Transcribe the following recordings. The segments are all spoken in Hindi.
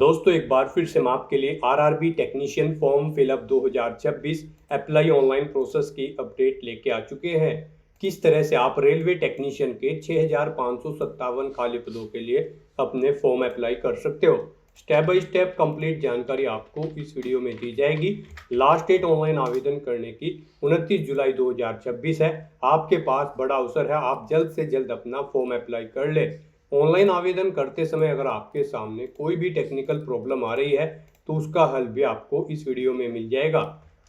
दोस्तों एक बार फिर से हम आपके लिए RRB technician form fill up 2026 apply online process की अपडेट लेके आ चुके हैं। किस तरह से आप रेलवे टेक्नीशियन के 6557 खाली पदों के लिए अपने फॉर्म अप्लाई कर सकते हो। स्टेप बाय स्टेप कंप्लीट जानकारी आपको इस वीडियो में दी जाएगी। लास्ट डेट ऑनलाइन आवेदन करने की 29 जुलाई 2026 है। आपके पास बड़ा अवसर है, आप जल्द से जल्द अपना फॉर्म अप्लाई कर ले। ऑनलाइन आवेदन करते समय अगर आपके सामने कोई भी टेक्निकल प्रॉब्लम आ रही है तो उसका हल भी आपको इस वीडियो में मिल जाएगा।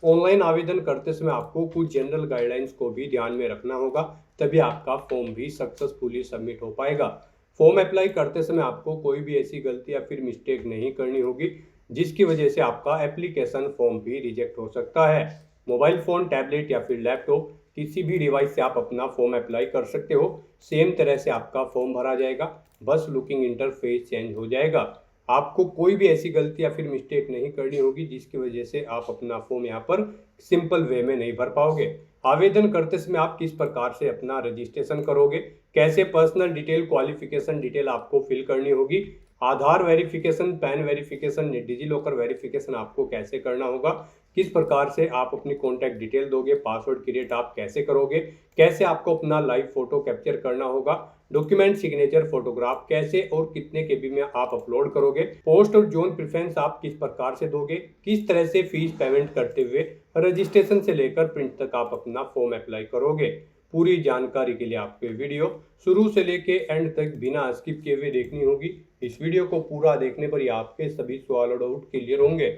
ऑनलाइन आवेदन करते समय आपको कुछ जनरल गाइडलाइंस को भी ध्यान में रखना होगा, तभी आपका फॉर्म भी सक्सेसफुली सबमिट हो पाएगा। फॉर्म अप्लाई करते समय आपको कोई भी ऐसी गलती या फिर मिस्टेक नहीं करनी होगी जिसकी वजह से आपका एप्लीकेशन फॉर्म भी रिजेक्ट हो सकता है। मोबाइल फ़ोन, टैबलेट या फिर लैपटॉप किसी भी डिवाइस से आप अपना फॉर्म अप्लाई कर सकते हो। सेम तरह से आपका फॉर्म भरा जाएगा, बस लुकिंग इंटरफेस चेंज हो जाएगा। आपको कोई भी ऐसी गलती या फिर मिस्टेक नहीं करनी होगी जिसकी वजह से आप अपना फॉर्म यहाँ पर सिंपल वे में नहीं भर पाओगे। आवेदन करते समय आप किस प्रकार से अपना रजिस्ट्रेशन करोगे, कैसे पर्सनल डिटेल, क्वालिफिकेशन डिटेल आपको फिल करनी होगी, आधार verification, pan verification, digi locker verification आपको कैसे करना होगा, किस प्रकार से आप अपनी कॉन्टैक्ट डिटेल दोगे, पासवर्ड क्रिएट आप कैसे करोगे, कैसे आपको अपना लाइव फोटो कैप्चर करना होगा, डॉक्यूमेंट सिग्नेचर फोटोग्राफ कैसे और कितने केबी में आप अपलोड करोगे, पोस्ट और जोन प्रेफरेंस आप किस प्रकार से दोगे, किस तरह से फीस पेमेंट करते हुए रजिस्ट्रेशन से लेकर प्रिंट तक आप अपना फॉर्म अप्लाई करोगे। पूरी जानकारी के लिए आपको वीडियो शुरू से लेके एंड तक बिना स्किप किए हुए देखनी होगी। इस वीडियो को पूरा देखने पर ही आपके सभी सवाल और डाउट क्लियर होंगे।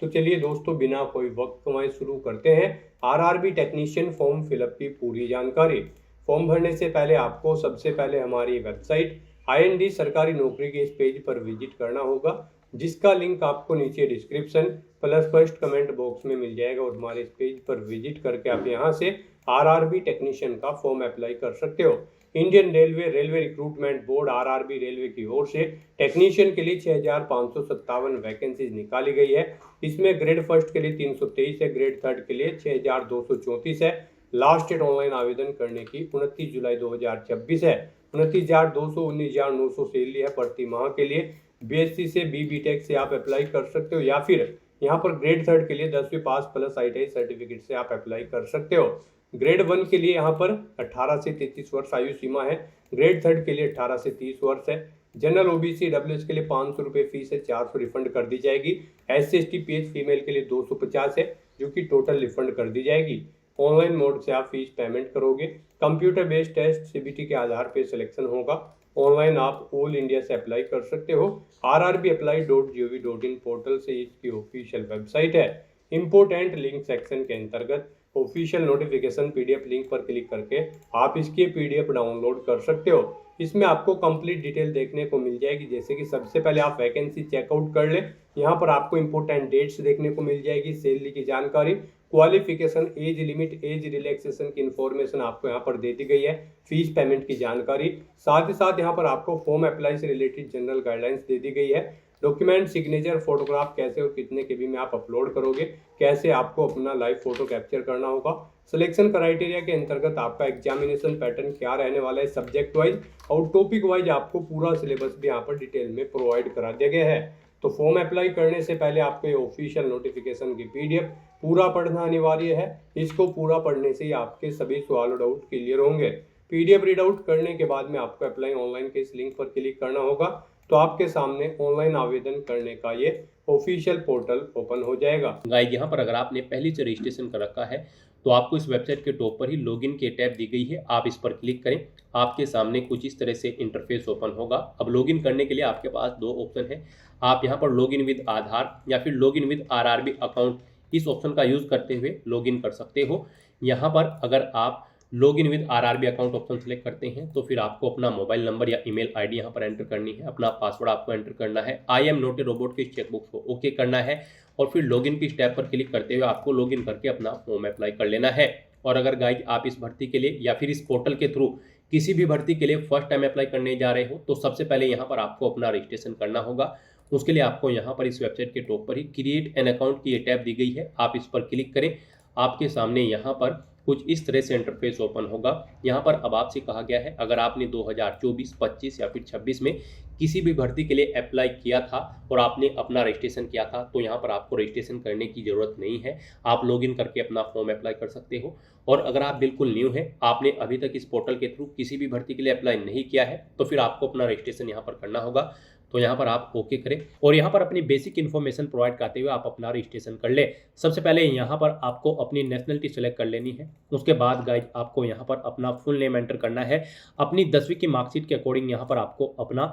तो चलिए दोस्तों, बिना कोई वक्त गंवाए शुरू करते हैं आरआरबी टेक्नीशियन फॉर्म फिलअप की पूरी जानकारी। फॉर्म भरने से पहले आपको सबसे पहले हमारी वेबसाइट IND सरकारी नौकरी के इस पेज पर विजिट करना होगा, जिसका लिंक आपको नीचे description plus first comment box में मिल जाएगा। और हमारे इस पेज पर विजिट करके आप यहां से आरआरबी टेक्नीशियन का फॉर्म अप्लाई कर सकते हो। Indian railway recruitment board RRB railway की ओर से टेक्नीशियन के लिए 6557 वैकेंसीज निकाली गई है। इसमें ग्रेड फर्स्ट के लिए 323 है, ग्रेड थर्ड के लिए 6234 है। लास्ट डेट ऑनलाइन आवेदन करने की 29 जुलाई 2026 है। 29,200 19,900 सैलरी है प्रति माह के लिए। BSc से BTech से आप अप्लाई कर सकते हो, या फिर यहाँ पर ग्रेड थर्ड के लिए 10वीं पास प्लस ITI सर्टिफिकेट से आप अप्लाई कर सकते हो। ग्रेड वन के लिए यहाँ पर 18 से 33 वर्ष आयु सीमा है। ग्रेड थर्ड के लिए 18 से 30 वर्ष है। जनरल OBC WS के लिए 500 रुपये फीस है, 400 रिफंड कर दी जाएगी। SC ST PH फीमेल के लिए 250 है, जो कि टोटल रिफंड कर दी जाएगी। ऑनलाइन मोड से आप फीस पेमेंट करोगे। कंप्यूटर बेस्ड टेस्ट CBT के आधार पर सिलेक्शन होगा। ऑनलाइन आप ऑल इंडिया से अप्लाई कर सकते हो। rrbapply.gov.in पोर्टल से इसकी ऑफिशियल वेबसाइट है। इम्पोर्टेंट लिंक सेक्शन के अंतर्गत ऑफिशियल नोटिफिकेशन PDF लिंक पर क्लिक करके आप इसकी PDF डाउनलोड कर सकते हो। इसमें आपको कंप्लीट डिटेल देखने को मिल जाएगी, जैसे कि सबसे पहले आप वैकेंसी चेकआउट कर ले। यहाँ पर आपको इंपॉर्टेंट डेट्स देखने को मिल जाएगी, सैलरी की जानकारी, qualification, age limit, age relaxation की इंफॉर्मेशन आपको यहाँ पर दे दी गई है, फीस पेमेंट की जानकारी, साथ ही साथ यहाँ पर आपको फॉर्म अप्लाई से रिलेटेड जनरल गाइडलाइंस दे दी गई है। डॉक्यूमेंट सिग्नेचर फोटोग्राफ कैसे और कितने केबी में आप अपलोड करोगे, कैसे आपको अपना लाइव फोटो कैप्चर करना होगा, सिलेक्शन क्राइटेरिया के अंतर्गत आपका एग्जामिनेशन पैटर्न क्या रहने वाला है, सब्जेक्ट वाइज और टॉपिक वाइज आपको पूरा सिलेबस भी यहाँ पर डिटेल में प्रोवाइड करा दिया गया है। तो फॉर्म अप्लाई करने से पहले आपको ये ऑफिशियल नोटिफिकेशन की PDF पूरा पढ़ना अनिवार्य है। इसको पूरा पढ़ने से ही आपके सभी सवाल और डाउट क्लियर होंगे। PDF रीड आउट करने के बाद में आपको अप्लाई ऑनलाइन के इस लिंक पर क्लिक करना होगा, तो आपके सामने ऑनलाइन आवेदन करने का ये ऑफिशियल पोर्टल ओपन हो जाएगा। गाइस, यहाँ पर अगर आपने पहले से रजिस्ट्रेशन कर रखा है तो आपको इस वेबसाइट के टॉप पर ही लॉगिन की टैब दी गई है, आप इस पर क्लिक करें। आपके सामने कुछ इस तरह से इंटरफेस ओपन होगा। अब लॉगिन करने के लिए आपके पास दो ऑप्शन है। आप यहाँ पर लॉगिन विद आधार या फिर लॉगिन विद RRB अकाउंट, इस ऑप्शन का यूज करते हुए लॉगिन कर सकते हो। यहाँ पर अगर आप login with RRB account option select करते हैं तो फिर आपको अपना मोबाइल नंबर या ईमेल ID यहाँ पर एंटर करनी है, अपना पासवर्ड आपको एंटर करना है, I am not a robot के चेकबॉक्स को ओके करना है और फिर लॉगिन की स्टेप पर क्लिक करते हुए आपको लॉगिन करके अपना फॉर्म अप्लाई कर लेना है। और अगर गाइस आप इस भर्ती के लिए या फिर इस पोर्टल के थ्रू किसी भी भर्ती के लिए फर्स्ट टाइम अप्लाई करने जा रहे हो तो सबसे पहले यहाँ पर आपको अपना रजिस्ट्रेशन करना होगा। उसके लिए आपको यहाँ पर इस वेबसाइट के टॉप पर ही क्रिएट एन अकाउंट की ये टैब दी गई है, आप इस पर क्लिक करें। आपके सामने यहाँ पर कुछ इस तरह से इंटरफेस ओपन होगा। यहाँ पर अब आपसे कहा गया है अगर आपने 2024, 25 या फिर 26 में किसी भी भर्ती के लिए अप्लाई किया था और आपने अपना रजिस्ट्रेशन किया था तो यहाँ पर आपको रजिस्ट्रेशन करने की ज़रूरत नहीं है। आप लॉगिन करके अपना फॉर्म अप्लाई कर सकते हो। और अगर आप बिल्कुल न्यू हैं, आपने अभी तक इस पोर्टल के थ्रू किसी भी भर्ती के लिए अप्लाई नहीं किया है, तो फिर आपको अपना रजिस्ट्रेशन यहाँ पर करना होगा। तो यहाँ पर आप ओके करें और यहाँ पर अपनी बेसिक इन्फॉर्मेशन प्रोवाइड करते हुए आप अपना रजिस्ट्रेशन कर ले। सबसे पहले यहाँ पर आपको अपनी नेशनलिटी सेलेक्ट कर लेनी है। उसके बाद गाइज आपको यहाँ पर अपना फुल नेम एंटर करना है। अपनी 10वीं की मार्कशीट के अकॉर्डिंग यहाँ पर आपको अपना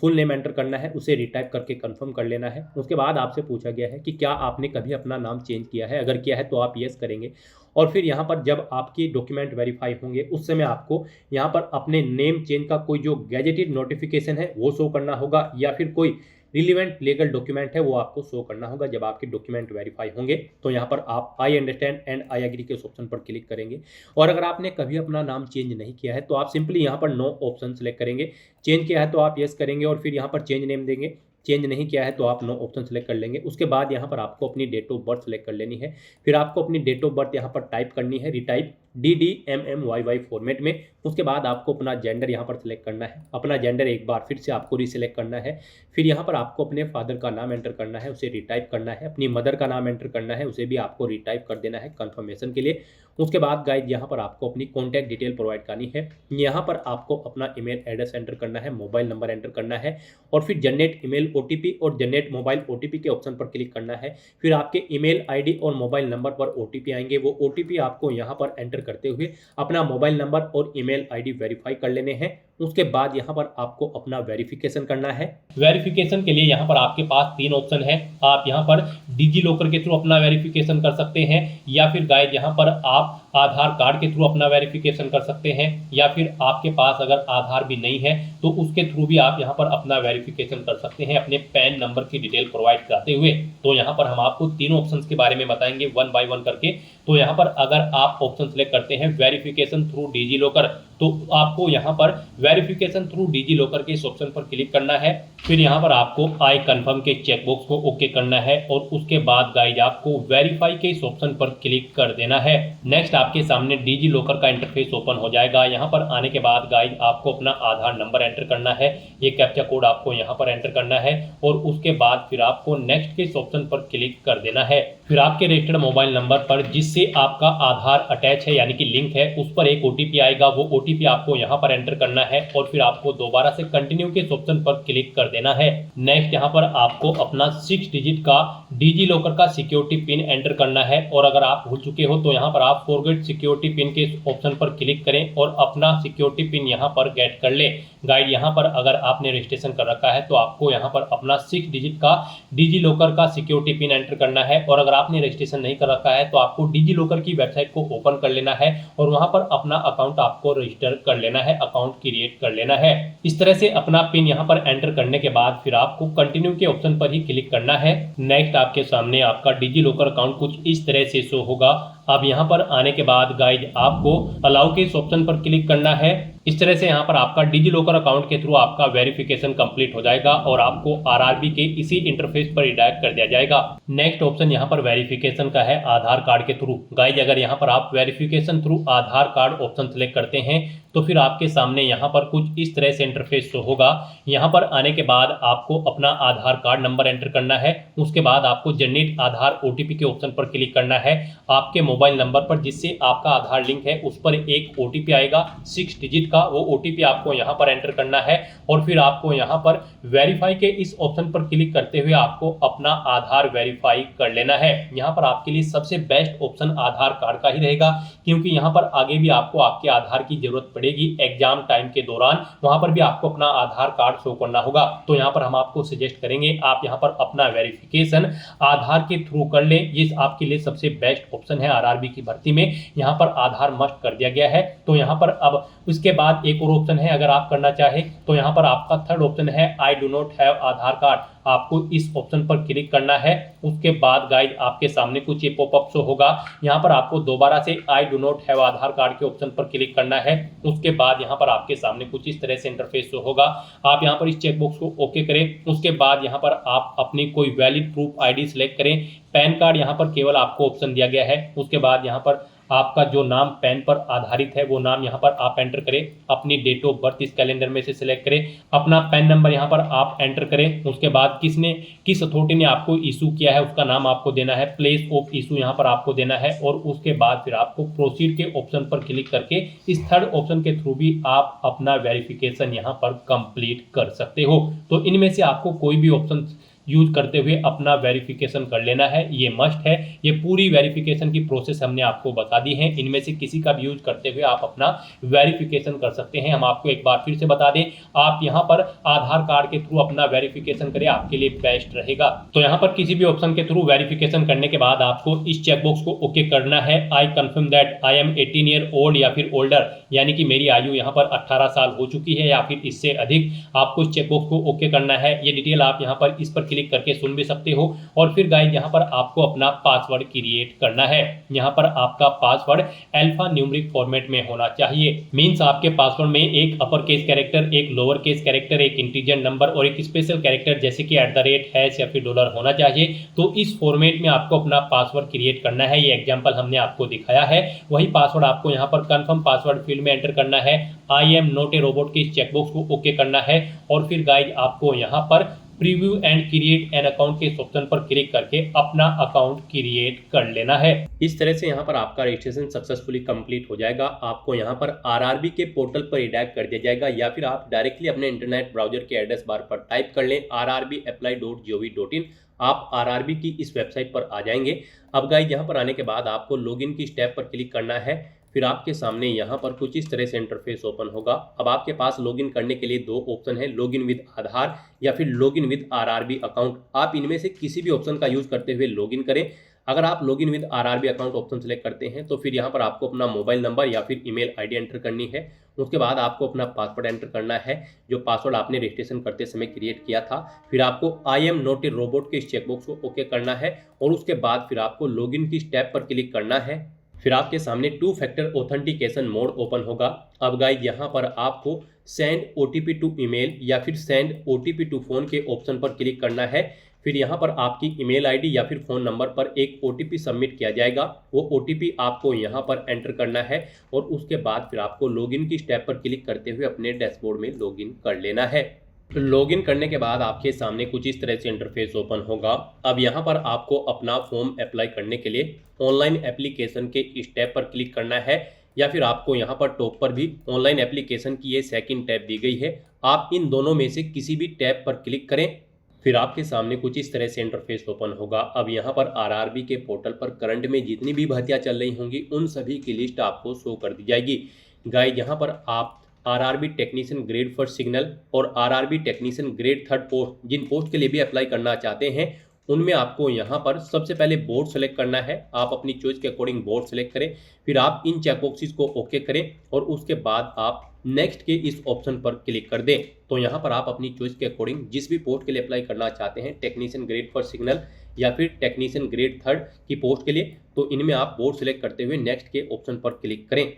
फुल नेम एंटर करना है, उसे रिटाइप करके कंफर्म कर लेना है। उसके बाद आपसे पूछा गया है कि क्या आपने कभी अपना नाम चेंज किया है, अगर किया है तो आप येस करेंगे। और फिर यहाँ पर जब आपकी डॉक्यूमेंट वेरीफाई होंगे उस समय आपको यहाँ पर अपने नेम चेंज का कोई जो गैजेटेड नोटिफिकेशन है वो शो करना होगा या फिर कोई रिलीवेंट लीगल डॉक्यूमेंट है वो आपको शो करना होगा। जब आपके डॉक्यूमेंट वेरीफाई होंगे तो यहाँ पर आप I understand and I agree के ऑप्शन पर क्लिक करेंगे। और अगर आपने कभी अपना नाम चेंज नहीं किया है तो आप सिंपली यहाँ पर नो ऑप्शन सेलेक्ट करेंगे। चेंज किया है तो आप येस करेंगे और फिर यहाँ पर चेंज नेम देंगे। चेंज नहीं किया है तो आप नो ऑप्शन सेलेक्ट कर लेंगे। उसके बाद यहाँ पर आपको अपनी डेट ऑफ बर्थ सेलेक्ट कर लेनी है। फिर आपको अपनी डेट ऑफ बर्थ यहाँ पर टाइप करनी है, रिटाइप DDMMYY फॉर्मेट में। उसके बाद आपको अपना जेंडर यहाँ पर सिलेक्ट करना है। अपना जेंडर एक बार फिर से आपको रीसिलेक्ट करना है। फिर यहाँ पर आपको अपने फादर का नाम एंटर करना है, उसे रिटाइप करना है। अपनी मदर का नाम एंटर करना है, उसे भी आपको रिटाइप कर देना है कंफर्मेशन के लिए। उसके बाद गाइज यहाँ पर आपको अपनी कॉन्टैक्ट डिटेल प्रोवाइड करनी है। यहाँ पर आपको अपना ईमेल एड्रेस एंटर करना है, मोबाइल नंबर एंटर करना है और फिर जनरेट ईमेल OTP और जनरेट मोबाइल OTP के ऑप्शन पर क्लिक करना है। फिर आपके ईमेल ID और मोबाइल नंबर पर OTP आएंगे। वो OTP आपको यहाँ पर एंटर करते हुए अपना मोबाइल नंबर और ईमेल ID वेरीफाई कर लेने हैं। उसके बाद यहाँ पर आपको अपना वेरिफिकेशन करना है। वेरिफिकेशन के लिए यहाँ पर आपके पास 3 ऑप्शन है। आप यहाँ पर डिजी लॉकर के थ्रू अपना वेरिफिकेशन कर सकते हैं या फिर गाइज यहाँ पर आप आधार कार्ड के थ्रू अपना वेरिफिकेशन कर सकते हैं या फिर आपके पास अगर आधार भी नहीं है तो उसके थ्रू भी आप यहाँ पर अपना वेरिफिकेशन कर सकते हैं अपने पैन नंबर की डिटेल प्रोवाइड कराते हुए। तो यहाँ पर हम आपको तीनों ऑप्शंस के बारे में बताएंगे वन बाय वन करके। तो यहाँ पर अगर आप ऑप्शन सेलेक्ट करते हैं वेरिफिकेशन थ्रू डिजी लॉकर तो आपको यहाँ पर वेरिफिकेशन थ्रू डिजी लॉकर के इस ऑप्शन पर क्लिक करना है। फिर यहाँ पर आपको आई कंफर्म के चेकबॉक्स को ओके करना है और उसके बाद गाइज आपको वेरीफाई के इस ऑप्शन पर क्लिक कर देना है। नेक्स्ट आपके सामने डिजी लॉकर का इंटरफेस ओपन हो जाएगा। यहाँ पर आने के बाद गाइज आपको अपना आधार नंबर एंटर करना है, ये कैप्चा कोड आपको यहाँ पर एंटर करना है और उसके बाद फिर आपको नेक्स्ट के इस ऑप्शन पर क्लिक कर देना है। फिर आपके रजिस्टर्ड मोबाइल नंबर पर जिससे आपका आधार अटैच है यानी कि लिंक है उस पर एक OTP आएगा। वो OTP आपको यहाँ पर एंटर करना है और फिर आपको दोबारा से कंटिन्यू के इस ऑप्शन पर क्लिक कर देना है। नेक्स्ट यहाँ पर आपको अपना 6 डिजिट का डिजी लॉकर का सिक्योरिटी पिन एंटर करना है और अगर आप भूल चुके हो तो यहाँ पर आप फॉरगेट सिक्योरिटी पिन के ऑप्शन पर क्लिक करें और अपना सिक्योरिटी पिन यहाँ पर गेट कर ले। गाइड यहाँ पर अगर आपने रजिस्ट्रेशन कर रखा है तो आपको यहाँ पर अपना 6 डिजिट का डिजी लॉकर का सिक्योरिटी पिन एंटर करना है और अगर आपने रजिस्ट्रेशन नहीं कर रखा है तो आपको डिजी लॉकर की वेबसाइट को ओपन कर लेना है और वहां पर अपना अकाउंट आपको रजिस्टर कर लेना है, अकाउंट क्रिएट कर लेना है। इस तरह से अपना पिन यहाँ पर एंटर करने के बाद फिर आपको कंटिन्यू के ऑप्शन पर ही क्लिक करना है। नेक्स्ट आपके सामने आपका डिजी लॉकर अकाउंट कुछ इस तरह से शो होगा। अब यहाँ पर आने के बाद गाइज आपको अलाउ के इस ऑप्शन पर क्लिक करना है। इस तरह से यहाँ पर आपका डिजी लॉकर अकाउंट के थ्रू आपका वेरिफिकेशन कंप्लीट हो जाएगा और आपको RRB के इसी इंटरफेस पर रिडायरेक्ट कर दिया जाएगा। नेक्स्ट ऑप्शन यहाँ पर वेरिफिकेशन का है आधार कार्ड के थ्रू। गाइज अगर यहाँ पर आप वेरिफिकेशन थ्रू आधार कार्ड ऑप्शन सेलेक्ट करते हैं तो फिर आपके सामने यहाँ पर कुछ इस तरह से इंटरफेस शो होगा। यहाँ पर आने के बाद आपको अपना आधार कार्ड नंबर एंटर करना है। उसके बाद आपको जनरेट आधार OTP के ऑप्शन पर क्लिक करना है। आपके मोबाइल नंबर पर जिससे आपका आधार लिंक है उस पर एक OTP आएगा 6 डिजिट का, वो OTP आपको यहाँ पर एंटर करना है और फिर आपको यहाँ पर वेरीफाई के इस ऑप्शन पर क्लिक करते हुए आपको अपना आधार वेरीफाई कर लेना है। यहाँ पर आपके लिए सबसे बेस्ट ऑप्शन आधार कार्ड का ही रहेगा क्योंकि यहाँ पर आगे भी आपको आपके आधार की जरूरत पड़ेगी एग्जाम टाइम के दौरान, वहां पर भी आपको अपना आधार कार्ड शो करना होगा। तो यहाँ पर हम आपको सजेस्ट करेंगे आप यहाँ पर अपना वेरिफिकेशन आधार के थ्रू कर लें। ये आपके लिए सबसे बेस्ट ऑप्शन है। RRB की भर्ती में यहाँ पर आधार मस्ट कर दिया गया है। तो यहाँ पर अब उसके बाद एक और ऑप्शन है, अगर आप करना चाहे तो यहाँ पर आपका थर्ड ऑप्शन है I do not have Aadhaar card. आपको इस ऑप्शन पर क्लिक करना है। उसके बाद गाइड आपके सामने कुछ ये पॉपअप शो होगा। यहाँ पर आपको दोबारा से I do not have Aadhaar card के ऑप्शन पर क्लिक करना है। उसके बाद यहाँ पर आपके सामने कुछ इस तरह से इंटरफेस शो होगा। आप यहाँ पर इस चेकबॉक्स को ओके करें। उसके बाद यहाँ पर आप अपनी कोई वैलिड प्रूफ ID सिलेक्ट करें। पैन कार्ड यहाँ पर केवल आपको ऑप्शन दिया गया है। उसके बाद यहाँ पर आपका जो नाम पैन पर आधारित है वो नाम यहाँ पर आप एंटर करें, अपनी डेट ऑफ बर्थ इस कैलेंडर में से सिलेक्ट करें, अपना पैन नंबर यहाँ पर आप एंटर करें, उसके बाद किस अथॉरिटी ने आपको इशू किया है उसका नाम आपको देना है, प्लेस ऑफ इशू यहाँ पर आपको देना है, और उसके बाद फिर आपको प्रोसीड के ऑप्शन पर क्लिक करके इस थर्ड ऑप्शन के थ्रू भी आप अपना वेरिफिकेशन यहाँ पर कंप्लीट कर सकते हो। तो इनमें से आपको कोई भी ऑप्शन यूज करते हुए अपना वेरिफिकेशन कर लेना है, ये मस्ट है। ये पूरी वेरिफिकेशन की प्रोसेस हमने आपको बता दी है, इनमें से किसी का भी यूज करते हुए आप अपना वेरिफिकेशन कर सकते हैं। हम आपको एक बार फिर से बता दें, आप यहाँ पर आधार कार्ड के थ्रू अपना वेरिफिकेशन करें, आपके लिए बेस्ट रहेगा। तो यहाँ पर किसी भी ऑप्शन के थ्रू वेरिफिकेशन करने के बाद आपको इस चेकबॉक्स को ओके करना है, I confirm that I am 18 year old या फिर ओल्डर, यानी कि मेरी आयु यहाँ पर 18 साल हो चुकी है या फिर इससे अधिक। आपको इस चेकबॉक्स को ओके करना है। ये डिटेल आप यहाँ पर इस पर क्लिक करके सुन भी सकते हो। और फिर गाइस यहाँ पर आपको अपना पासवर्ड क्रिएट करना है। यहाँ पर आपका पासवर्ड अल्फा न्यूमेरिक फॉर्मेट में होना चाहिए। मींस आपके पासवर्ड में एक अपर केस कैरेक्टर, एक लोअर केस कैरेक्टर, एक इंटीजर नंबर और एक स्पेशल कैरेक्टर जैसे कि @ हैश या फिर डॉलर होना चाहिए। तो इस फॉर्मेट में आपको अपना पासवर्ड क्रिएट करना है। ये एग्जाम्पल हमने आपको दिखाया है। वही पासवर्ड आपको यहाँ पर कंफर्म पासवर्ड फील्ड में एंटर करना है। I am not a robot के इस चेकबॉक्स को ओके करना है। और फिर गाइस आपको यहाँ पर preview and create an account के इस ऑप्शन पर क्लिक करके अपना अकाउंट क्रिएट कर लेना है। इस तरह से यहाँ पर आपका रजिस्ट्रेशन सक्सेसफुली कंप्लीट हो जाएगा। आपको यहाँ पर आरआरबी के पोर्टल पर रिडायरेक्ट कर दिया जाएगा, या फिर आप डायरेक्टली अपने इंटरनेट ब्राउजर के एड्रेस बार पर टाइप कर लें rrbapply.gov.in। आप आरआरबी की इस वेबसाइट पर आ जाएंगे। अब गाइस यहाँ पर आने के बाद आपको लॉगिन की स्टेप पर क्लिक करना है। फिर आपके सामने यहाँ पर कुछ इस तरह से इंटरफेस ओपन होगा। अब आपके पास लॉगिन करने के लिए दो ऑप्शन है, लॉगिन विद आधार या फिर लॉगिन विद आरआरबी अकाउंट। आप इनमें से किसी भी ऑप्शन का यूज करते हुए लॉगिन करें। अगर आप login with RRB account option select करते हैं तो फिर यहाँ पर आपको अपना मोबाइल नंबर या फिर ईमेल आईडी एंटर करनी है। उसके बाद आपको अपना पासवर्ड एंटर करना है, जो पासवर्ड आपने रजिस्ट्रेशन करते समय क्रिएट किया था। फिर आपको I am not a robot के इस चेकबॉक्स को ओके करना है और उसके बाद फिर आपको लॉगिन की स्टेप पर क्लिक करना है। फिर आपके सामने 2 फैक्टर ऑथेंटिकेशन मोड ओपन होगा। अब गाइस यहाँ पर आपको सेंड ओटीपी टू ईमेल या फिर सेंड ओटीपी टू फोन के ऑप्शन पर क्लिक करना है। फिर यहाँ पर आपकी ईमेल आईडी या फिर फ़ोन नंबर पर एक ओटीपी सबमिट किया जाएगा। वो ओटीपी आपको यहाँ पर एंटर करना है और उसके बाद फिर आपको लॉगिन की स्टेप पर क्लिक करते हुए अपने डैशबोर्ड में लॉगिन कर लेना है। लॉगिन करने के बाद आपके सामने कुछ इस तरह से इंटरफेस ओपन होगा। अब यहाँ पर आपको अपना फॉर्म अप्लाई करने के लिए ऑनलाइन एप्लीकेशन के स्टेप पर क्लिक करना है, या फिर आपको यहाँ पर टॉप पर भी ऑनलाइन एप्लीकेशन की ये सेकंड टैब दी गई है। आप इन दोनों में से किसी भी टैब पर क्लिक करें। फिर आपके सामने कुछ इस तरह से इंटरफेस ओपन होगा। अब यहाँ पर आरआरबी के पोर्टल पर करंट में जितनी भी भर्तियाँ चल रही होंगी उन सभी की लिस्ट आपको शो कर दी जाएगी। गाइस यहाँ पर आप RRB technician grade first signal और RRB technician grade third post, जिन पोस्ट के लिए भी अप्लाई करना चाहते हैं, उनमें आपको यहाँ पर सबसे पहले बोर्ड सेलेक्ट करना है। आप अपनी चॉइस के अकॉर्डिंग बोर्ड सेलेक्ट करें। फिर आप इन चेकबॉक्सेस को ओके करें और उसके बाद आप नेक्स्ट के इस ऑप्शन पर क्लिक कर दें। तो यहाँ पर आप अपनी चॉइस के अकॉर्डिंग जिस भी पोस्ट के लिए अप्लाई करना चाहते हैं, टेक्नीशियन ग्रेड फर्स्ट सिग्नल या फिर टेक्नीशियन ग्रेड थर्ड की पोस्ट के लिए, तो इनमें आप बोर्ड सेलेक्ट करते हुए नेक्स्ट के ऑप्शन पर क्लिक करें।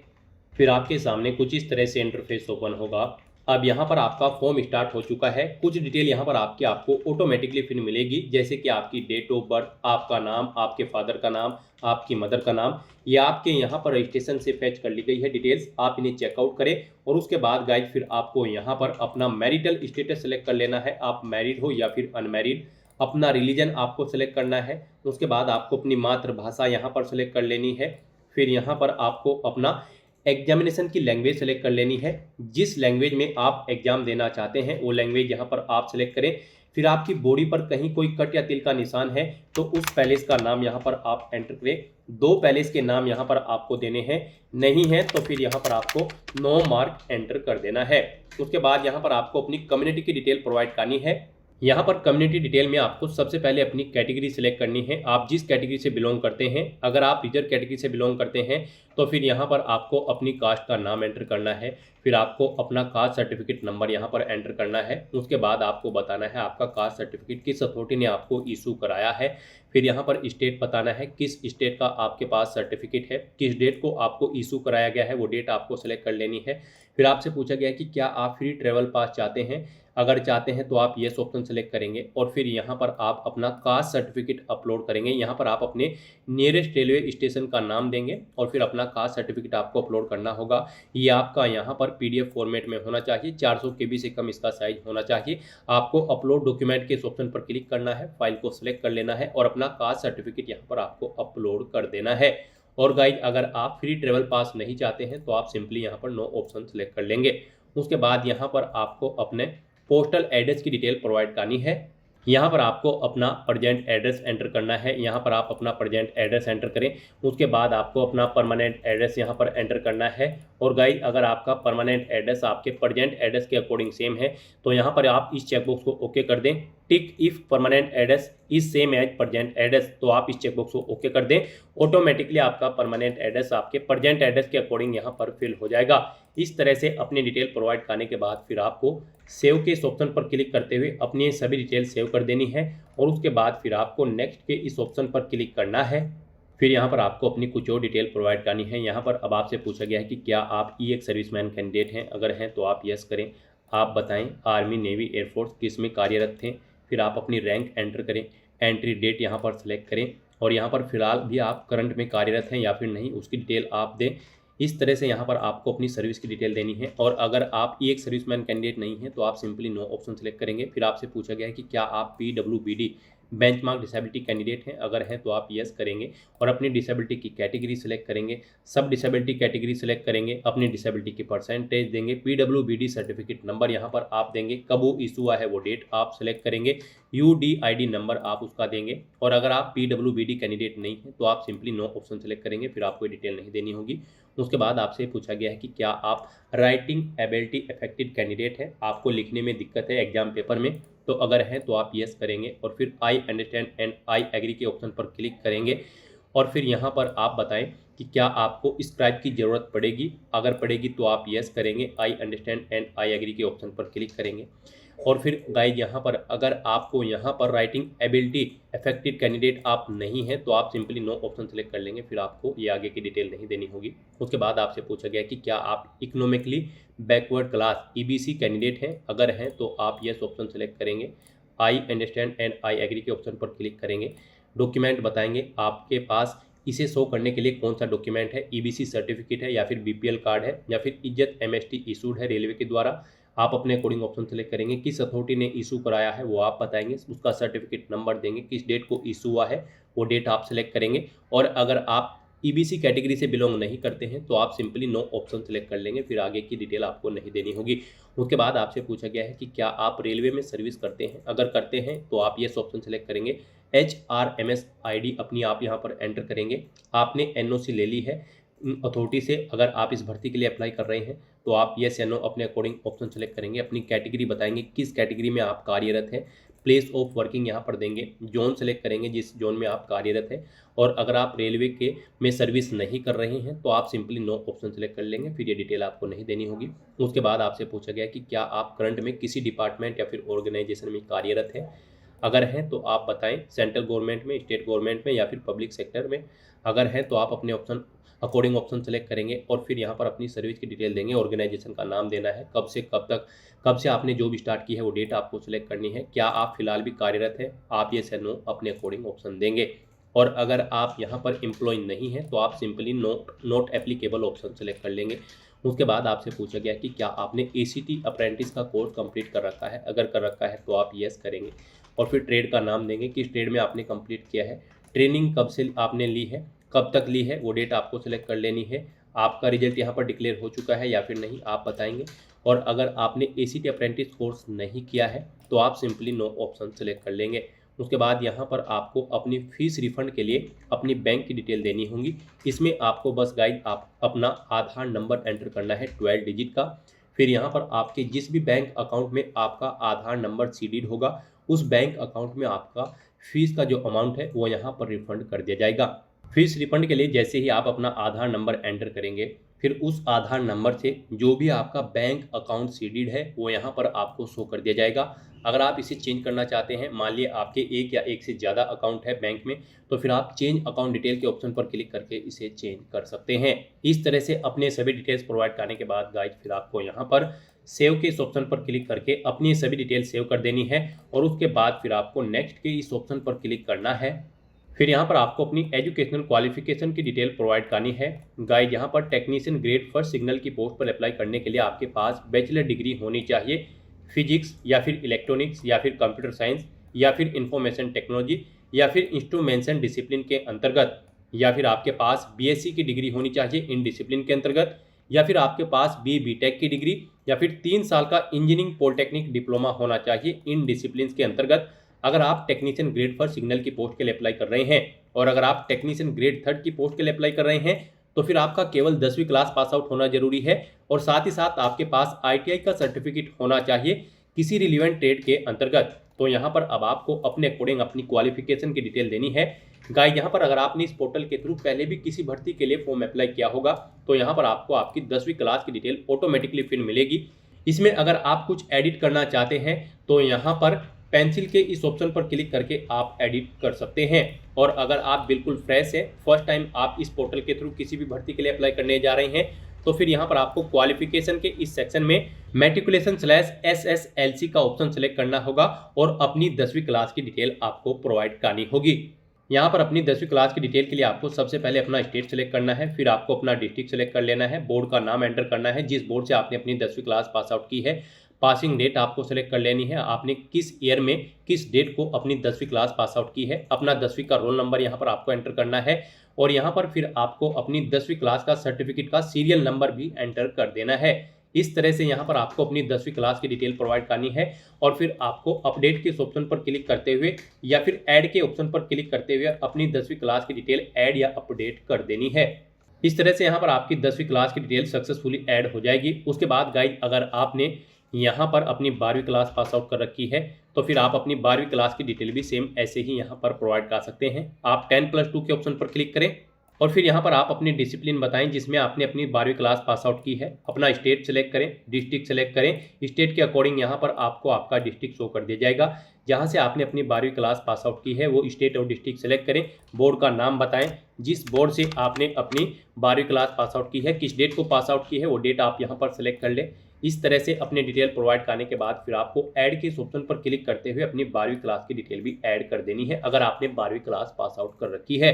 फिर आपके सामने कुछ इस तरह से इंटरफेस ओपन होगा। अब यहाँ पर आपका फॉर्म स्टार्ट हो चुका है। कुछ डिटेल यहाँ पर आपको ऑटोमेटिकली फिर मिलेगी, जैसे कि आपकी डेट ऑफ बर्थ, आपका नाम, आपके फादर का नाम, आपकी मदर का नाम, ये आपके यहाँ पर रजिस्ट्रेशन से फैच कर ली गई है डिटेल्स। आप इन्हें चेकआउट करें और उसके बाद गाइज फिर आपको यहाँ पर अपना मैरिटल स्टेटस सेलेक्ट कर लेना है, आप मैरिड हो या फिर अनमैरिड। अपना रिलीजन आपको सेलेक्ट करना है। उसके बाद आपको अपनी मातृभाषा यहाँ पर सेलेक्ट कर लेनी है। फिर यहाँ पर आपको अपना एग्जामिनेशन की लैंग्वेज सेलेक्ट कर लेनी है। जिस लैंग्वेज में आप एग्जाम देना चाहते हैं वो लैंग्वेज यहाँ पर आप सेलेक्ट करें। फिर आपकी बॉडी पर कहीं कोई कट या तिल का निशान है तो उस पैलेस का नाम यहाँ पर आप एंटर करें। 2 पैलेस के नाम यहाँ पर आपको देने हैं, नहीं है तो फिर यहाँ पर आपको नो मार्क एंटर कर देना है। उसके बाद यहाँ पर आपको अपनी कम्युनिटी की डिटेल प्रोवाइड करनी है। यहाँ पर कम्युनिटी डिटेल में आपको सबसे पहले अपनी कैटेगरी सिलेक्ट करनी है, आप जिस कैटेगरी से बिलोंग करते हैं। अगर आप रिजर्व कैटेगरी से बिलोंग करते हैं तो फिर यहाँ पर आपको अपनी कास्ट का नाम एंटर करना है। फिर आपको अपना कास्ट सर्टिफिकेट नंबर यहाँ पर एंटर करना है। उसके बाद आपको बताना है आपका कास्ट सर्टिफिकेट किस अथॉरिटी ने आपको इशू कराया है। फिर यहाँ पर स्टेट बताना है किस स्टेट का आपके पास सर्टिफिकेट है, किस डेट को आपको इशू कराया गया है वो डेट आपको सेलेक्ट कर लेनी है। फिर आपसे पूछा गया है कि क्या आप फ्री ट्रैवल पास चाहते हैं। अगर चाहते हैं तो आप येस ऑप्शन सेलेक्ट करेंगे और फिर यहाँ पर आप अपना कास्ट सर्टिफिकेट अपलोड करेंगे। यहाँ पर आप अपने नियरेस्ट रेलवे स्टेशन का नाम देंगे और फिर अपना कास्ट सर्टिफिकेट आपको अपलोड करना होगा। ये आपका यहाँ पर PDF फॉर्मेट में होना चाहिए, 400 KB से कम इसका साइज होना चाहिए। आपको अपलोड डॉक्यूमेंट के इस ऑप्शन पर क्लिक करना है, फाइल को सिलेक्ट कर लेना है और अपना कास्ट सर्टिफिकेट यहाँ पर आपको अपलोड कर देना है। और गाइज अगर आप फ्री ट्रेवल पास नहीं चाहते हैं तो आप सिंपली यहाँ पर नो ऑप्शन सेलेक्ट कर लेंगे। उसके बाद यहाँ पर आपको अपने पोस्टल एड्रेस की डिटेल प्रोवाइड करनी है। यहाँ पर आपको अपना प्रेजेंट एड्रेस एंटर करना है। यहाँ पर आप अपना प्रेजेंट एड्रेस एंटर करें। उसके बाद आपको अपना परमानेंट एड्रेस यहाँ पर एंटर करना है। और गाइस अगर आपका परमानेंट एड्रेस आपके प्रेजेंट एड्रेस के अकॉर्डिंग सेम है तो यहाँ पर आप इस चेकबॉक्स को ओके कर दें। Tick if permanent address is same as present address, तो आप इस चेकबॉक्स को ओके कर दें। ऑटोमेटिकली आपका परमानेंट एड्रेस आपके प्रेजेंट एड्रेस के अकॉर्डिंग यहाँ पर फिल हो जाएगा। इस तरह से अपनी डिटेल प्रोवाइड करने के बाद फिर आपको सेव के इस ऑप्शन पर क्लिक करते हुए अपनी सभी डिटेल सेव कर देनी है और उसके बाद फिर आपको नेक्स्ट के इस ऑप्शन पर क्लिक करना है। फिर यहाँ पर आपको अपनी कुछ और डिटेल प्रोवाइड करनी है। यहाँ पर अब आपसे पूछा गया है कि क्या आप एक सर्विसमैन कैंडिडेट हैं। अगर हैं तो आप यस करें। आप बताएं आर्मी, नेवी, एयरफोर्स किस में कार्यरत थे। फिर आप अपनी रैंक एंटर करें, एंट्री डेट यहाँ पर सेलेक्ट करें और यहाँ पर फिलहाल भी आप करंट में कार्यरत हैं या फिर नहीं उसकी डिटेल आप दें। इस तरह से यहाँ पर आपको अपनी सर्विस की डिटेल देनी है। और अगर आप एक सर्विसमैन कैंडिडेट नहीं है तो आप सिंपली नो ऑप्शन सेलेक्ट करेंगे। फिर आपसे पूछा गया है कि क्या आप PWBD बेंचमार्क डिसेबिलिटी कैंडिडेट हैं। अगर हैं तो आप यस करेंगे और अपनी डिसेबिलिटी की कैटेगरी सेलेक्ट करेंगे, सब डिसेबिलिटी कैटेगरी सेलेक्ट करेंगे, अपनी डिसेबिलिटी की परसेंटेज देंगे, PWBD सर्टिफिकेट नंबर यहाँ पर आप देंगे, कब वो इशू हुआ है वो डेट आप सेलेक्ट करेंगे, UDID नंबर आप उसका देंगे। और अगर आप PWBD कैंडिडेट नहीं है तो आप सिंपली नो ऑप्शन सेलेक्ट करेंगे, फिर आपको डिटेल नहीं देनी होगी। उसके बाद आपसे पूछा गया है कि क्या आप राइटिंग एबिलिटी अफेक्टेड कैंडिडेट है, आपको लिखने में दिक्कत है एग्जाम पेपर में। तो अगर है तो आप यस करेंगे और फिर I understand and I agree के ऑप्शन पर क्लिक करेंगे और फिर यहाँ पर आप बताएं कि क्या आपको स्क्राइब की ज़रूरत पड़ेगी। अगर पड़ेगी तो आप यस करेंगे, I understand and I agree के ऑप्शन पर क्लिक करेंगे। और फिर गाइज यहाँ पर अगर आपको यहाँ पर राइटिंग एबिलिटी अफेक्टेड कैंडिडेट आप नहीं हैं तो आप सिंपली नो ऑप्शन सेलेक्ट कर लेंगे, फिर आपको ये आगे की डिटेल नहीं देनी होगी। उसके बाद आपसे पूछा गया कि क्या आप economically backward class EBC candidate हैं। अगर हैं तो आप यस ऑप्शन सेलेक्ट करेंगे, I understand and I agree के ऑप्शन पर क्लिक करेंगे। डॉक्यूमेंट बताएंगे आपके पास इसे शो करने के लिए कौन सा डॉक्यूमेंट है, EBC सर्टिफिकेट है या फिर BPL कार्ड है या फिर इज्जत MST इशूड है रेलवे के द्वारा। आप अपने अकॉर्डिंग ऑप्शन सेलेक्ट करेंगे, किस अथॉरिटी ने इशू कराया है वो आप बताएंगे, उसका सर्टिफिकेट नंबर देंगे, किस डेट को इशू हुआ है वो डेट आप सेलेक्ट करेंगे। और अगर आप EBC कैटेगरी से बिलोंग नहीं करते हैं तो आप सिंपली नो ऑप्शन सेलेक्ट कर लेंगे, फिर आगे की डिटेल आपको नहीं देनी होगी। उसके बाद आपसे पूछा गया है कि क्या आप रेलवे में सर्विस करते हैं। अगर करते हैं तो आप यस ऑप्शन सेलेक्ट करेंगे, HRMS ID अपनी आप यहाँ पर एंटर करेंगे। आपने NOC ले ली है अथॉरिटी से, अगर आप इस भर्ती के लिए अप्लाई कर रहे हैं तो आप यस या नो अपने अकॉर्डिंग ऑप्शन सेलेक्ट करेंगे। अपनी कैटेगरी बताएंगे, किस कैटेगरी में आप कार्यरत हैं, प्लेस ऑफ वर्किंग यहाँ पर देंगे, जोन सेलेक्ट करेंगे जिस जोन में आप कार्यरत हैं। और अगर आप रेलवे के में सर्विस नहीं कर रहे हैं तो आप सिंपली नो ऑप्शन सेलेक्ट कर लेंगे, फिर ये डिटेल आपको नहीं देनी होगी। उसके बाद आपसे पूछा गया कि क्या आप करंट में किसी डिपार्टमेंट या फिर ऑर्गेनाइजेशन में कार्यरत हैं। अगर हैं तो आप बताएं, सेंट्रल गवर्नमेंट में, स्टेट गवर्नमेंट में या फिर पब्लिक सेक्टर में। अगर हैं तो आप अपने ऑप्शन अकॉर्डिंग ऑप्शन सेलेक्ट करेंगे और फिर यहाँ पर अपनी सर्विस की डिटेल देंगे, ऑर्गेनाइजेशन का नाम देना है, कब से कब तक, कब से आपने जॉब स्टार्ट की है वो डेट आपको सेलेक्ट करनी है, क्या आप फिलहाल भी कार्यरत हैं, आप ये से नो अपने अकॉर्डिंग ऑप्शन देंगे। और अगर आप यहाँ पर एम्प्लॉय नहीं है तो आप simply not applicable option select कर लेंगे। उसके बाद आपसे पूछा गया कि क्या आपने ACT अप्रेंटिस का कोर्स कंप्लीट कर रखा है। अगर कर रखा है तो आप यस करेंगे और फिर ट्रेड का नाम देंगे, किस ट्रेड में आपने कंप्लीट किया है, ट्रेनिंग कब से आपने ली है, कब तक ली है वो डेट आपको सेलेक्ट कर लेनी है, आपका रिजल्ट यहाँ पर डिक्लेयर हो चुका है या फिर नहीं आप बताएंगे। और अगर आपने ACT अप्रेंटिस कोर्स नहीं किया है तो आप सिंपली नो ऑप्शन सेलेक्ट कर लेंगे। उसके बाद यहाँ पर आपको अपनी फीस रिफंड के लिए अपनी बैंक की डिटेल देनी होगी। इसमें आपको बस गाइड आप अपना आधार नंबर एंटर करना है 12 डिजिट का। फिर यहाँ पर आपके जिस भी बैंक अकाउंट में आपका आधार नंबर सीडेड होगा उस बैंक अकाउंट में आपका फीस का जो अमाउंट है वो यहाँ पर रिफंड कर दिया जाएगा। फीस रिफंड के लिए जैसे ही आप अपना आधार नंबर एंटर करेंगे फिर उस आधार नंबर से जो भी आपका बैंक अकाउंट सीडेड है वो यहाँ पर आपको शो कर दिया जाएगा। अगर आप इसे चेंज करना चाहते हैं, मान लिए आपके एक या एक से ज़्यादा अकाउंट है बैंक में, तो फिर आप चेंज अकाउंट डिटेल के ऑप्शन पर क्लिक करके इसे चेंज कर सकते हैं। इस तरह से अपने सभी डिटेल्स प्रोवाइड करने के बाद गाइज फिर आपको यहाँ पर सेव के इस ऑप्शन पर क्लिक करके अपनी सभी डिटेल सेव कर देनी है और उसके बाद फिर आपको नेक्स्ट के इस ऑप्शन पर क्लिक करना है। फिर यहाँ पर आपको अपनी एजुकेशनल क्वालिफिकेशन की डिटेल प्रोवाइड करनी है। गाइड यहाँ पर टेक्नीशियन ग्रेड फर्स्ट सिग्नल की पोस्ट पर अप्लाई करने के लिए आपके पास बैचलर डिग्री होनी चाहिए, फिजिक्स या फिर इलेक्ट्रॉनिक्स या फिर कंप्यूटर साइंस या फिर इंफॉर्मेशन टेक्नोलॉजी या फिर इंस्ट्रूमेंटेशन डिसिप्लिन के अंतर्गत, या फिर आपके पास बीएससी की डिग्री होनी चाहिए इन डिसिप्लिन के अंतर्गत, या फिर आपके पास बीटेक की डिग्री, या फिर 3 साल का इंजीनियरिंग पॉलिटेक्निक डिप्लोमा होना चाहिए इन डिसिप्लिन के अंतर्गत। अगर आप टेक्नीशियन ग्रेड फर्स्ट सिग्नल की पोस्ट के लिए अप्लाई कर रहे हैं और अगर आप टेक्नीशियन ग्रेड थर्ड की पोस्ट के लिए अप्लाई कर रहे हैं तो फिर आपका केवल 10वीं क्लास पास आउट होना जरूरी है और साथ ही साथ आपके पास आईटीआई का सर्टिफिकेट होना चाहिए किसी रिलीवेंट ट्रेड के अंतर्गत। तो यहाँ पर अब आपको अपने अकॉर्डिंग अपनी क्वालिफिकेशन की डिटेल देनी है। गाइस यहाँ पर अगर आपने इस पोर्टल के थ्रू पहले भी किसी भर्ती के लिए फॉर्म अप्लाई किया होगा तो यहाँ पर आपको आपकी 10वीं क्लास की डिटेल ऑटोमेटिकली फिर मिलेगी। इसमें अगर आप कुछ एडिट करना चाहते हैं तो यहाँ पर पेंसिल के इस ऑप्शन पर क्लिक करके आप एडिट कर सकते हैं। और अगर आप बिल्कुल फ्रेश है, फर्स्ट टाइम आप इस पोर्टल के थ्रू किसी भी भर्ती के लिए अप्लाई करने जा रहे हैं, तो फिर यहाँ पर आपको क्वालिफिकेशन के इस सेक्शन में मैट्रिकुलेशन/SSLC का ऑप्शन सेलेक्ट करना होगा और अपनी 10वीं क्लास की डिटेल आपको प्रोवाइड करनी होगी। यहाँ पर अपनी 10वीं क्लास की डिटेल के लिए आपको सबसे पहले अपना स्टेट सेलेक्ट करना है, फिर आपको अपना डिस्ट्रिक्ट सेलेक्ट कर लेना है, बोर्ड का नाम एंटर करना है जिस बोर्ड से आपने अपनी 10वीं क्लास पास आउट की है, पासिंग डेट आपको सेलेक्ट कर लेनी है, आपने किस ईयर में किस डेट को अपनी 10वीं क्लास पास आउट की है, अपना 10वीं का रोल नंबर यहाँ पर आपको एंटर करना है और यहाँ पर फिर आपको अपनी 10वीं क्लास का सर्टिफिकेट का सीरियल नंबर भी एंटर कर देना है। इस तरह से यहाँ पर आपको अपनी 10वीं क्लास की डिटेल प्रोवाइड करनी है और फिर आपको अपडेट के इस ऑप्शन पर क्लिक करते हुए या फिर ऐड के ऑप्शन पर क्लिक करते हुए अपनी 10वीं क्लास की डिटेल ऐड या अपडेट कर देनी है। इस तरह से यहाँ पर आपकी 10वीं क्लास की डिटेल सक्सेसफुली ऐड हो जाएगी। उसके बाद गाइज अगर आपने यहाँ पर अपनी 12वीं क्लास पास आउट कर रखी है तो फिर आप अपनी 12वीं क्लास की डिटेल भी सेम ऐसे ही यहाँ पर प्रोवाइड कर सकते हैं। आप 10+2 के ऑप्शन पर क्लिक करें और फिर यहाँ पर आप अपनी डिसिप्लिन बताएं जिसमें आपने अपनी 12वीं क्लास पास आउट की है, अपना स्टेट सेलेक्ट करें, डिस्ट्रिक्ट सेलेक्ट करें। स्टेट के अकॉर्डिंग यहाँ पर आपको आपका डिस्ट्रिक्ट शो कर दिया जाएगा जहाँ से आपने अपनी 12वीं क्लास पास आउट की है, वो स्टेट और डिस्ट्रिक्ट सेलेक्ट करें। बोर्ड का नाम बताएं जिस बोर्ड से आपने अपनी 12वीं क्लास पास आउट की है, किस डेट को पास आउट की है वो डेट आप यहाँ पर सेलेक्ट कर लें। इस तरह से अपने डिटेल प्रोवाइड करने के बाद फिर आपको ऐड के इस ऑप्शन पर क्लिक करते हुए अपनी 12वीं क्लास की डिटेल भी ऐड कर देनी है अगर आपने 12वीं क्लास पास आउट कर रखी है।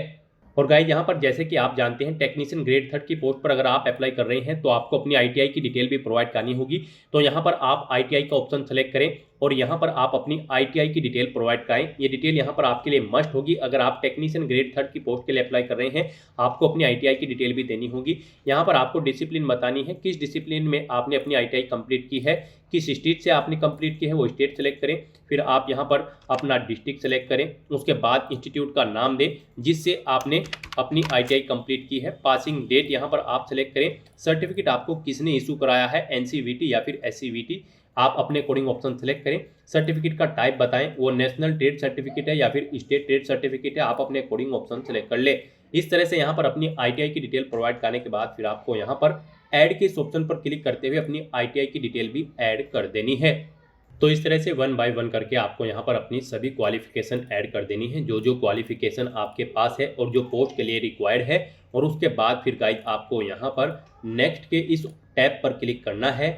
और गाइस यहाँ पर जैसे कि आप जानते हैं टेक्नीशियन ग्रेड थर्ड की पोस्ट पर अगर आप अप्लाई कर रहे हैं तो आपको अपनी आईटीआई की डिटेल भी प्रोवाइड करनी होगी। तो यहाँ पर आप आईटीआई का ऑप्शन सेलेक्ट करें और यहाँ पर आप अपनी आईटीआई की डिटेल प्रोवाइड कराएं। ये डिटेल यहाँ पर आपके लिए मस्ट होगी। अगर आप टेक्नीशियन ग्रेड थर्ड की पोस्ट के लिए अप्लाई कर रहे हैं आपको अपनी आईटीआई की डिटेल भी देनी होगी। यहाँ पर आपको डिसिप्लिन बतानी है, किस डिसिप्लिन में आपने अपनी आईटीआई कंप्लीट की है, किस स्टेट से आपने कंप्लीट की है वो स्टेट सेलेक्ट करें। फिर आप यहाँ पर अपना डिस्ट्रिक्ट सेलेक्ट करें, उसके बाद इंस्टीट्यूट का नाम दें जिससे आपने अपनी आईटीआई कंप्लीट की है। पासिंग डेट यहाँ पर आप सेलेक्ट करें। सर्टिफिकेट आपको किसने इशू कराया है, एनसीवीटी या फिर एससीवीटी, आप अपने अकॉर्डिंग ऑप्शन सेलेक्ट करें। सर्टिफिकेट का टाइप बताएं, वो नेशनल ट्रेड सर्टिफिकेट है या फिर स्टेट ट्रेड सर्टिफिकेट है, आप अपने अकॉर्डिंग ऑप्शन सेलेक्ट कर ले। इस तरह से यहाँ पर अपनी आईटीआई की डिटेल प्रोवाइड करने के बाद फिर आपको यहाँ पर ऐड के इस ऑप्शन पर क्लिक करते हुए अपनी आईटीआई की डिटेल भी ऐड कर देनी है। तो इस तरह से 1 बाय 1 करके आपको यहाँ पर अपनी सभी क्वालिफिकेशन ऐड कर देनी है, जो जो क्वालिफिकेशन आपके पास है और जो पोस्ट के लिए रिक्वायर्ड है। और उसके बाद फिर गाइस आपको यहाँ पर नेक्स्ट के इस टैब पर क्लिक करना है।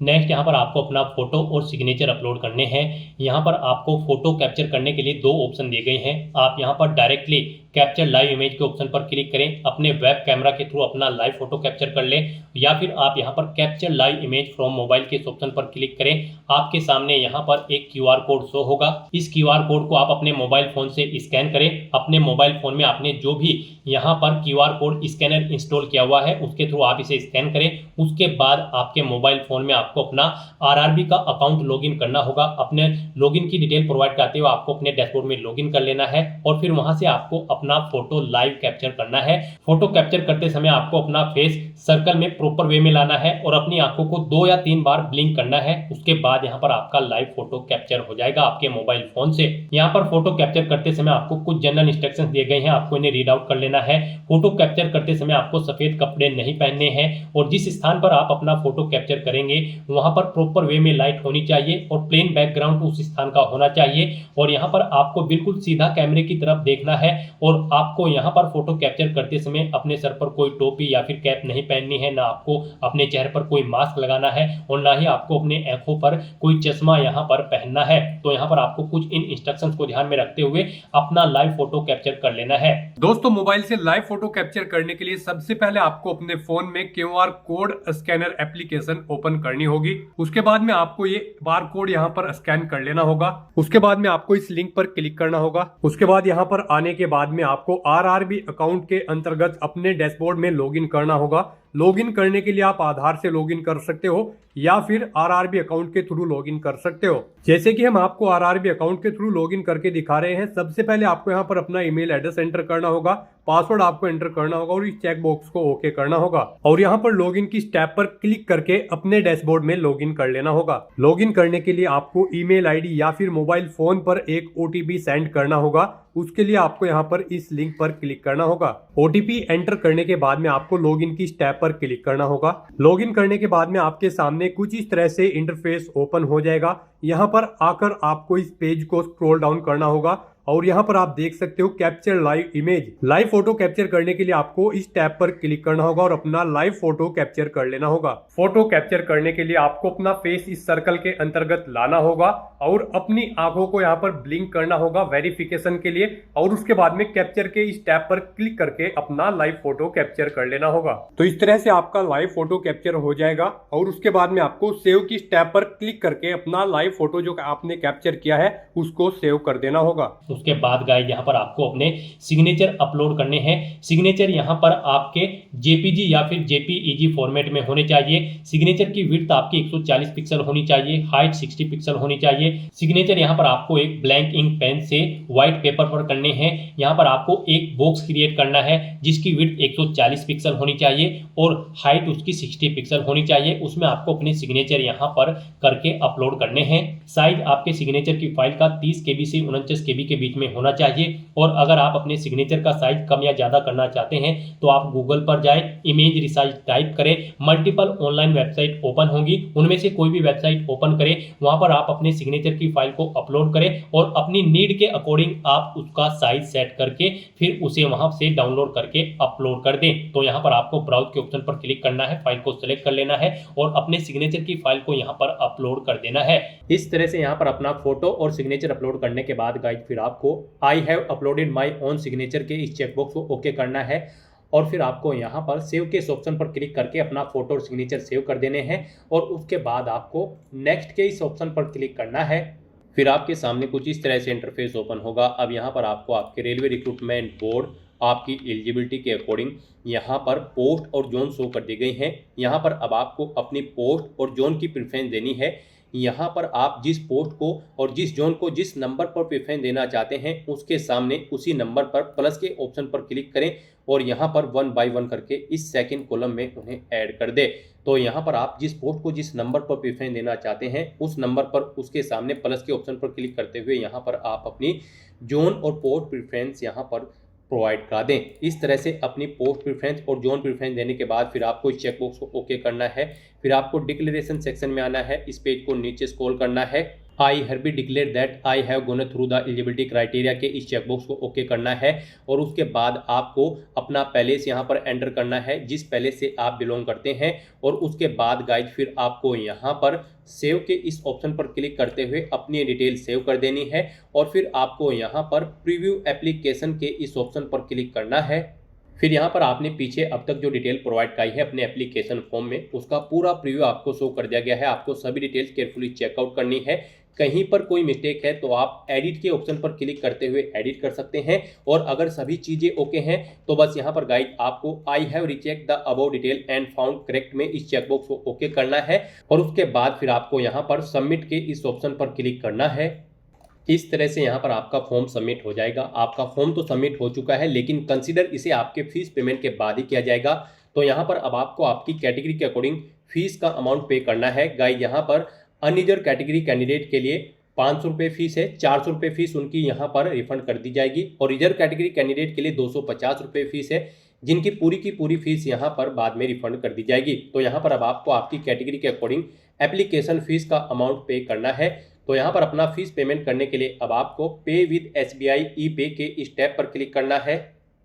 नेक्स्ट यहाँ पर आपको अपना फोटो और सिग्नेचर अपलोड करने हैं। यहाँ पर आपको फोटो कैप्चर करने के लिए 2 ऑप्शन दिए गए हैं। आप यहाँ पर डायरेक्टली कैप्चर लाइव इमेज के ऑप्शन पर क्लिक करें, अपने वेब कैमरा के थ्रू अपना लाइव फोटो कैप्चर कर लें, या फिर आप यहाँ पर capture live image from mobile के इस ऑप्शन पर क्लिक करें। आपके सामने यहाँ पर एक QR कोड शो होगा। इस QR कोड को आप अपने मोबाइल फोन से स्कैन करें। अपने मोबाइल फोन में आपने जो भी यहाँ पर QR कोड स्कैनर इंस्टॉल किया हुआ है उसके थ्रू आप इसे स्कैन करें। उसके बाद आपके मोबाइल फोन में आपको अपना RRB का अकाउंट लॉगिन करना होगा। अपने लॉगिन की डिटेल प्रोवाइड करते हुए आपको अपने डैशबोर्ड में लॉगिन कर लेना है और फिर वहां से आपको अपना फोटो लाइव कैप्चर करना है। फोटो कैप्चर करते समय आपको अपना फेस सर्कल में प्रॉपर वे में लाना है और अपनी आंखों को 2 या 3 बार ब्लिंक करना है। उसके बाद यहाँ पर आपका लाइव फोटो कैप्चर हो जाएगा आपके मोबाइल फोन से। यहाँ पर फोटो कैप्चर करते समय आपको कुछ जनरल इंस्ट्रक्शंस दिए गए हैं, आपको इन्हें रीड आउट कर लेना है। फोटो कैप्चर करते समय आपको सफेद कपड़े नहीं पहनने हैं और जिस स्थान पर आप अपना फोटो कैप्चर करेंगे वहां पर प्रॉपर वे में लाइट होनी चाहिए और प्लेन बैकग्राउंड उस स्थान का होना चाहिए। और यहाँ पर आपको बिल्कुल सीधा कैमरे की तरफ देखना है और आपको यहाँ पर फोटो कैप्चर करते समय अपने सर पर कोई टोपी या फिर कैप नहीं पहननी है, ना आपको अपने चेहरे पर कोई मास्क लगाना है और ना ही आपको अपने आंखों पर कोई चश्मा यहाँ पर पहनना है। तो यहाँ पर आपको कुछ इन इंस्ट्रक्शंस को ध्यान में रखते हुए अपना लाइव फोटो कैप्चर कर लेना है। दोस्तों, मोबाइल से लाइव फोटो कैप्चर करने के लिए सबसे पहले आपको अपने फोन में QR code scanner application open करनी होगी। उसके बाद में आपको ये बार कोड यहाँ पर स्कैन कर लेना होगा। उसके बाद में आपको इस लिंक पर क्लिक करना होगा। उसके बाद यहाँ पर आने के बाद में आपको RRB अकाउंट के अंतर्गत अपने डैशबोर्ड में लॉगिन करना होगा। लॉगिन करने के लिए आप आधार से लॉगिन कर सकते हो या फिर RRB अकाउंट के थ्रू लॉगिन कर सकते हो। जैसे कि हम आपको RRB अकाउंट के थ्रू लॉगिन करके दिखा रहे हैं। सबसे पहले आपको यहाँ पर अपना ईमेल एड्रेस एंटर करना होगा, पासवर्ड आपको एंटर करना होगा और इस चेक बॉक्स को ओके करना होगा और यहाँ पर लॉगिन की स्टेप पर क्लिक करके अपने डैशबोर्ड में लॉगिन कर लेना होगा। लॉगिन करने के लिए आपको ईमेल आईडी या फिर मोबाइल फोन पर एक OTP सेंड करना होगा। उसके लिए आपको यहाँ पर इस लिंक पर क्लिक करना होगा। OTP एंटर करने के बाद में आपको लॉगिन की स्टेप पर क्लिक करना होगा। लॉगिन करने के बाद में आपके सामने कुछ इस तरह से इंटरफेस ओपन हो जाएगा। यहाँ पर आकर आपको इस पेज को स्क्रॉल डाउन करना होगा और यहाँ पर आप देख सकते हो capture live image. Live photo capture करने के लिए आपको इस टैब पर क्लिक करना होगा और अपना लाइव फोटो कैप्चर कर लेना होगा। फोटो कैप्चर करने के लिए आपको अपना फेस इस सर्कल के अंतर्गत लाना होगा और अपनी आंखों को यहाँ पर ब्लिंक करना होगा वेरिफिकेशन के लिए और उसके बाद में कैप्चर के इस टैब पर क्लिक करके अपना लाइव फोटो कैप्चर कर लेना होगा। तो इस तरह से आपका लाइव फोटो कैप्चर हो जाएगा और उसके बाद में आपको सेव की टैब पर क्लिक करके अपना लाइव फोटो जो आपने कैप्चर किया है उसको सेव कर देना होगा। उसके बाद गाइस यहाँ पर आपको अपने सिग्नेचर अपलोड करने हैं। सिग्नेचर यहाँ पर आपके JPG या फिर JPEG फॉर्मेट में होने चाहिए। सिग्नेचर की विड्थ आपकी 140 पिक्सल होनी चाहिए, हाइट 60 पिक्सल होनी चाहिए। सिग्नेचर यहाँ पर आपको एक ब्लैंक इंक पेन से व्हाइट पेपर पर करने हैं। यहाँ पर आपको एक बॉक्स क्रिएट करना है जिसकी विड्थ 140 पिक्सल होनी चाहिए और हाइट उसकी 60 पिक्सल होनी चाहिए। उसमें आपको अपने सिग्नेचर यहाँ पर करके अपलोड करने हैं। साइज आपके सिग्नेचर की फाइल का 30 KB से 49 KB के बीच में होना चाहिए और अगर आप अपने सिग्नेचर का साइज कम या ज्यादा करना चाहते हैं तो आप गूगल पर जाएं, इमेज रिसाइज टाइप करें, मल्टीपल ऑनलाइन वेबसाइट ओपन होंगी, उनमें से कोई भी वेबसाइट ओपन करें, वहां पर आप अपने सिग्नेचर की फाइल को अपलोड करें और अपनी नीड के अकॉर्डिंग आप उसका साइज सेट करके फिर उसे वहां से डाउनलोड करके अपलोड कर दें। तो यहाँ पर आपको ब्राउज के ऑप्शन पर क्लिक करना है, फाइल को सिलेक्ट कर लेना है और अपने सिग्नेचर की फाइल को यहाँ पर अपलोड कर देना है। इस तरह से यहाँ पर अपना फोटो और सिग्नेचर अपलोड करने के बाद गाइस फिर आपको I have uploaded my own signature के इस चेकबॉक्स को ओके करना है और फिर आपको यहाँ पर सेव के इस ऑप्शन पर क्लिक करके अपना फोटो और सिग्नेचर सेव कर देने हैं और उसके बाद आपको नेक्स्ट के इस ऑप्शन पर क्लिक करना है। फिर आपके सामने कुछ इस तरह से इंटरफेस ओपन होगा। अब यहाँ पर आपको आपके रेलवे रिक्रूटमेंट बोर्ड आपकी एलिजिबिलिटी के अकॉर्डिंग यहाँ पर पोस्ट और जोन शो कर दी गई हैं। यहाँ पर अब आपको अपनी पोस्ट और जोन की प्रेफरेंस देनी है। यहाँ पर आप जिस पोस्ट को और जिस जोन को जिस नंबर पर प्रेफरेंस देना चाहते हैं उसके सामने उसी नंबर पर प्लस के ऑप्शन पर क्लिक करें और यहाँ पर 1 by 1 करके इस सेकंड कॉलम में उन्हें ऐड कर दें। तो यहाँ पर आप जिस पोस्ट को जिस नंबर पर प्रेफरेंस देना चाहते हैं उस नंबर पर उसके सामने प्लस के ऑप्शन पर क्लिक करते हुए यहाँ पर आप अपनी जोन और पोस्ट प्रेफरेंस यहाँ पर प्रोवाइड करा दें। इस तरह से अपनी पोस्ट प्रेफरेंस और जोन प्रेफरेंस देने के बाद फिर आपको इस चेकबॉक्स को ओके करना है। फिर आपको डिक्लेरेशन सेक्शन में आना है, इस पेज को नीचे स्क्रॉल करना है। आई hereby declare that I have gone through the eligibility criteria के इस चेकबॉक्स को ओके करना है और उसके बाद आपको अपना पैलेस यहाँ पर एंटर करना है जिस पैलेस से आप बिलोंग करते हैं और उसके बाद गाइज फिर आपको यहाँ पर सेव के इस ऑप्शन पर क्लिक करते हुए अपनी डिटेल सेव कर देनी है और फिर आपको यहाँ पर प्रीव्यू एप्लीकेशन के इस ऑप्शन पर क्लिक करना है। फिर यहाँ पर आपने पीछे अब तक जो डिटेल प्रोवाइड कराई है अपने एप्लीकेशन फॉर्म में उसका पूरा प्रीव्यू आपको शो कर दिया गया है। आपको सभी डिटेल्स केयरफुली चेकआउट करनी है। कहीं पर कोई मिस्टेक है तो आप एडिट के ऑप्शन पर क्लिक करते हुए एडिट कर सकते हैं और अगर सभी चीज़ें ओके हैं तो बस यहाँ पर गाइड आपको I have recheck the above detail and found correct में इस चेकबॉक्स को ओके करना है और उसके बाद फिर आपको यहाँ पर सबमिट के इस ऑप्शन पर क्लिक करना है। इस तरह से यहाँ पर आपका फॉर्म सबमिट हो जाएगा। आपका फॉर्म तो सबमिट हो चुका है, लेकिन कंसीडर इसे आपके फीस पेमेंट के बाद ही किया जाएगा। तो यहाँ पर अब आपको आपकी कैटेगरी के अकॉर्डिंग फीस का अमाउंट पे करना है। गाइस यहाँ पर अनरिजर्व कैटेगरी कैंडिडेट के लिए 500 रुपये फीस है, 400 रुपये फीस उनकी यहाँ पर रिफंड कर दी जाएगी, और रिजर्व कैटेगरी कैंडिडेट के लिए 250 रुपये फीस है, जिनकी पूरी की पूरी फीस यहाँ पर बाद में रिफंड कर दी जाएगी। तो यहाँ पर अब आपको आपकी कैटेगरी के अकॉर्डिंग एप्लीकेशन फीस का अमाउंट पे करना है। तो यहाँ पर अपना फीस पेमेंट करने के लिए अब आपको पे विद SBI ई-पे के इस टैब पर क्लिक करना है।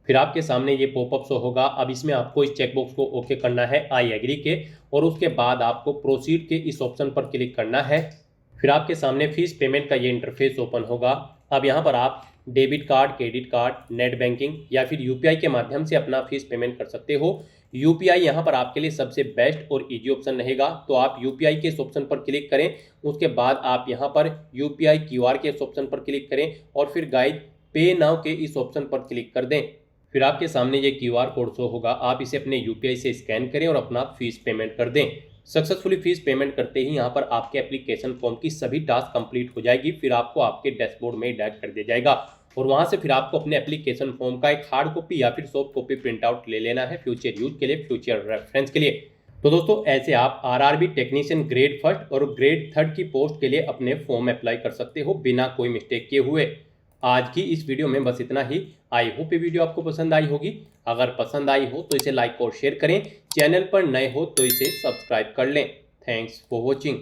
फिर आपके सामने ये पॉपअप शो होगा। अब इसमें आपको इस चेकबॉक्स को ओके करना है आई एग्री के, और उसके बाद आपको प्रोसीड के इस ऑप्शन पर क्लिक करना है। फिर आपके सामने फीस पेमेंट का ये इंटरफेस ओपन होगा। अब यहाँ पर आप debit card, credit card, net banking या फिर UPI के माध्यम से अपना फीस पेमेंट कर सकते हो। UPI यहाँ पर आपके लिए सबसे बेस्ट और इजी ऑप्शन रहेगा। तो आप UPI के इस ऑप्शन पर क्लिक करें, उसके बाद आप यहाँ पर UPI QR के इस ऑप्शन पर क्लिक करें, और फिर गाइड पे नाउ के इस ऑप्शन पर क्लिक कर दें। फिर आपके सामने ये QR कोड शो होगा। आप इसे अपने UPI से स्कैन करें और अपना फीस पेमेंट कर दें। सक्सेसफुली फीस पेमेंट करते ही यहाँ पर आपके एप्लीकेशन फॉर्म की सभी टास्क कंप्लीट हो जाएगी। फिर आपको आपके डैशबोर्ड में डायरेक्ट कर दिया जाएगा, और वहाँ से फिर आपको अपने एप्लीकेशन फॉर्म का एक हार्ड कॉपी या फिर सॉफ्ट कॉपी प्रिंट आउट ले लेना है, फ्यूचर यूज के लिए, फ्यूचर रेफरेंस के लिए। तो दोस्तों ऐसे आप RRB टेक्नीशियन ग्रेड 1 और ग्रेड 3 की पोस्ट के लिए अपने फॉर्म अप्लाई कर सकते हो बिना कोई मिस्टेक किए हुए। आज की इस वीडियो में बस इतना ही। आई होप ये वीडियो आपको पसंद आई होगी। अगर पसंद आई हो तो इसे लाइक और शेयर करें। चैनल पर नए हो तो इसे सब्सक्राइब कर लें। Thanks for watching.